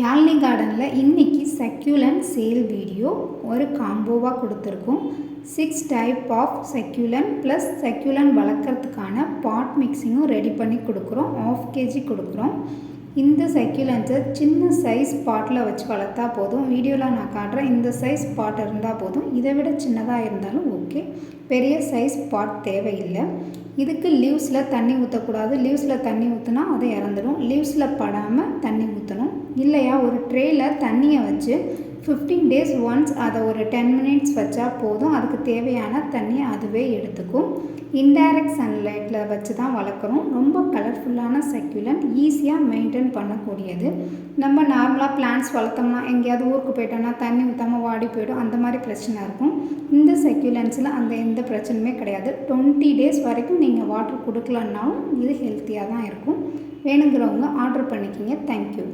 யாழ்னி கார்டனில் இன்றைக்கி சக்யூலன்ட் sale video ஒரு காம்போவாக கொடுத்துருக்கோம். 6 type of succulent plus succulent வளர்க்குறதுக்கான பாட் மிக்சிங்கும் ரெடி பண்ணி கொடுக்குறோம். 1/2 kg கொடுக்குறோம். இந்த சக்யூலன்ட்ஸை சின்ன சைஸ் பாட்டில் வச்சு வளர்த்தா போதும். வீடியோவில் நான் காட்டுறேன். இந்த சைஸ் பாட் இருந்தால் போதும். இதை விட சின்னதாக இருந்தாலும் ஓகே. பெரிய சைஸ் பாட் தேவையில்லை. இதுக்கு லீவ்ஸில் தண்ணி ஊற்றக்கூடாது. லீவ்ஸில் தண்ணி ஊற்றினா அது இறந்துடும். லீவ்ஸில் படாமல் தண்ணி ஊற்றணும். இல்லையா ஒரு ட்ரேயில் தண்ணியை வச்சு 15 days ஒன்ஸ் அதை ஒரு 10 minutes வச்சா போதும். அதுக்கு தேவையான தண்ணியை அதுவே எடுத்துக்கும். இன்டைரக்ட் சன்லைட்டில் வச்சு தான் வளர்க்குறோம். ரொம்ப கலர்ஃபுல்லான சக்யூலன்ட், ஈஸியாக மெயின்டைன் பண்ணக்கூடியது. நம்ம நார்மலாக பிளான்ட்ஸ் வளர்த்தோம்னா எங்கேயாவது ஊருக்கு போயிட்டோம்னா தண்ணி ஊற்றாமல் வாடி போய்டும், அந்த மாதிரி பிரச்சனை இருக்கும். இந்த சக்யூலன்ட்ஸில் அந்த எந்த பிரச்சனையுமே கிடையாது. 20 days வரைக்கும் நீங்கள் வாட்டர் கொடுக்கலன்னாலும் இது ஹெல்த்தியாக தான் இருக்கும். வேணுங்கிறவங்க ஆர்டர் பண்ணிக்கிங்க. தேங்க்யூ.